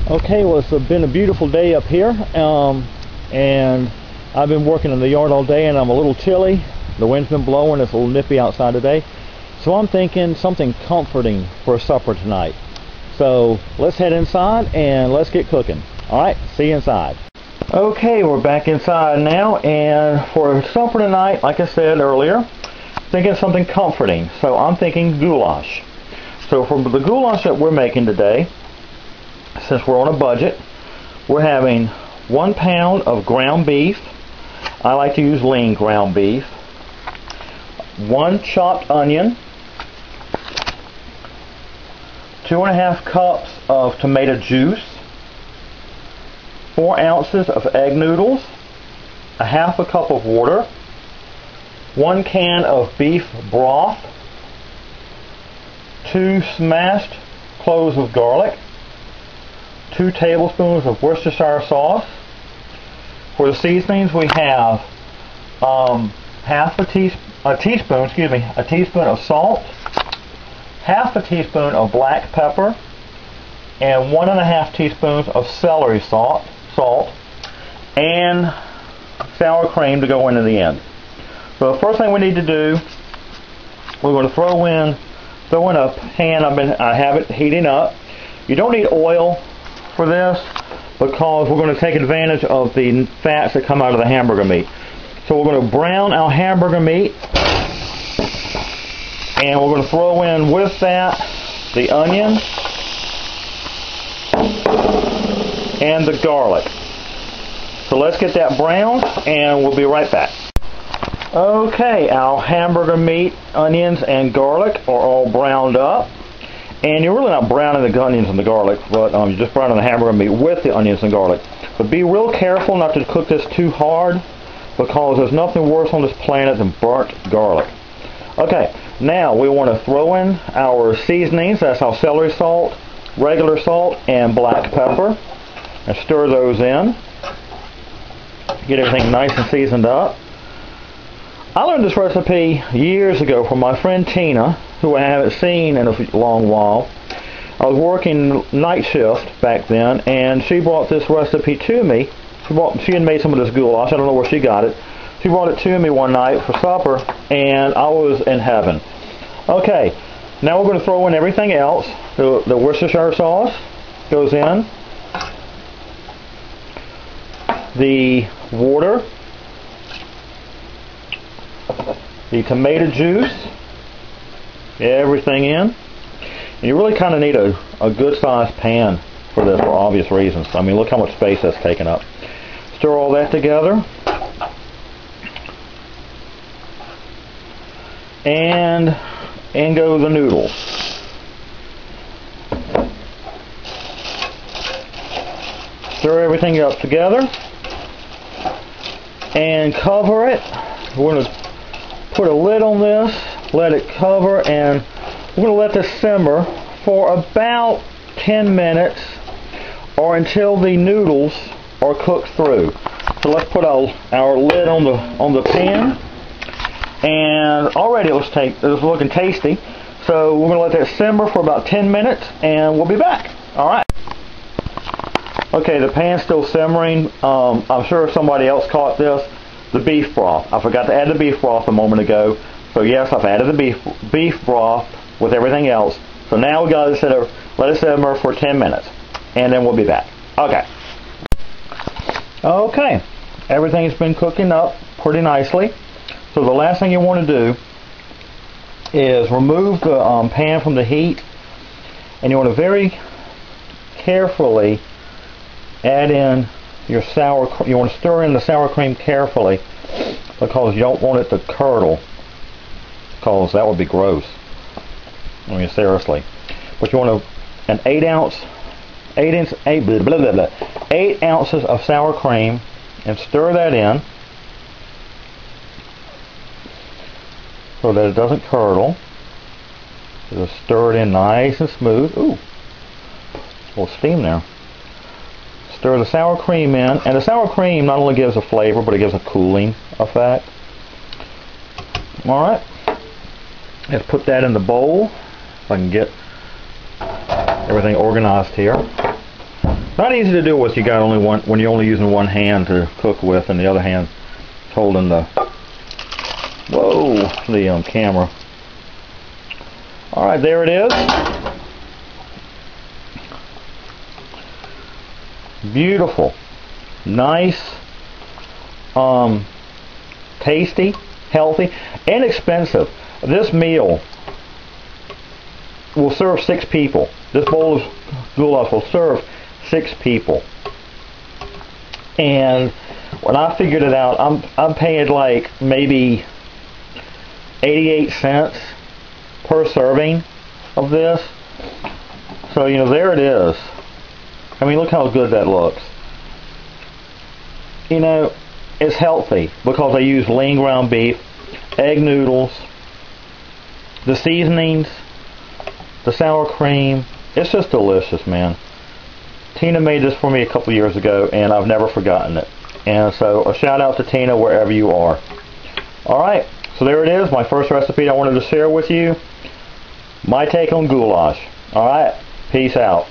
Okay, well, it's been a beautiful day up here, and I've been working in the yard all day, and I'm a little chilly. The wind's been blowing. It's a little nippy outside today, so I'm thinking something comforting for supper tonight. So let's head inside and let's get cooking. All right, see you inside. Okay, we're back inside now, and for supper tonight, like I said earlier, thinking something comforting. So I'm thinking goulash. So for the goulash that we're making today, since we're on a budget, we're having 1 pound of ground beef. I like to use lean ground beef. 1 chopped onion. 2.5 cups of tomato juice. 4 ounces of egg noodles. 1/2 cup of water. 1 can of beef broth. 2 smashed cloves of garlic. 2 tablespoons of Worcestershire sauce. For the seasonings, we have a teaspoon of salt, 1/2 teaspoon of black pepper, and 1.5 teaspoons of celery salt, and sour cream to go in the end. So the first thing we need to do, we're going to throw in a pan. I have it heating up. You don't need oil for this because we're going to take advantage of the fats that come out of the hamburger meat. So we're going to brown our hamburger meat, and we're going to throw in with that the onion and the garlic. So let's get that browned, and we'll be right back. Okay, our hamburger meat, onions, and garlic are all browned up. And you're really not browning the onions and the garlic, but you're just browning the hamburger meat with the onions and garlic. But be real careful not to cook this too hard, because there's nothing worse on this planet than burnt garlic. Okay, now we want to throw in our seasonings. That's our celery salt, regular salt, and black pepper. And stir those in. Get everything nice and seasoned up. I learned this recipe years ago from my friend Tina, who I haven't seen in a long while. I was working night shift back then, and she brought this recipe to me. She had made some of this goulash. I don't know where she got it. She brought it to me one night for supper, and I was in heaven. Okay, now we're going to throw in everything else. The Worcestershire sauce goes in. The water. The tomato juice, everything in. And you really kind of need a good sized pan for this for obvious reasons. I mean, look how much space that's taken up. Stir all that together. And in go the noodles. Stir everything up together. And cover it. We're going to put a lid on this, let it cover, and we're going to let this simmer for about 10 minutes or until the noodles are cooked through. So let's put our lid on the pan, and already it's looking tasty. So we're going to let that simmer for about 10 minutes, and we'll be back. All right. Okay, the pan's still simmering. I'm sure somebody else caught this. The beef broth. I forgot to add the beef broth a moment ago. So yes, I've added the beef broth with everything else. So now we got to let it simmer for 10 minutes, and then we'll be back. Okay. Okay. Everything's been cooking up pretty nicely. So the last thing you want to do is remove the pan from the heat, and you want to very carefully add in your sour cream. You want to stir in the sour cream carefully, because you don't want it to curdle, because that would be gross. I mean, seriously. But you want an 8 ounces of sour cream, and stir that in so that it doesn't curdle. Just stir it in nice and smooth. Ooh, a little steam there. Stir the sour cream in, and the sour cream not only gives a flavor, but it gives a cooling effect. Alright, let's put that in the bowl if I can get everything organized here. Not easy to do with you got only one when you're only using one hand to cook with, and the other hand holding the camera. All right, there it is. Beautiful, nice, tasty, healthy, inexpensive. This meal will serve 6 people. This bowl of goulash will serve 6 people. And when I figured it out, I'm paying like maybe 88 cents per serving of this. So, you know, there it is. I mean, look how good that looks. You know, it's healthy because I use lean ground beef, egg noodles, the seasonings, the sour cream. It's just delicious, man. Tina made this for me a couple years ago, and I've never forgotten it. And so a shout out to Tina wherever you are. Alright, so there it is, my first recipe I wanted to share with you. My take on goulash. Alright, peace out.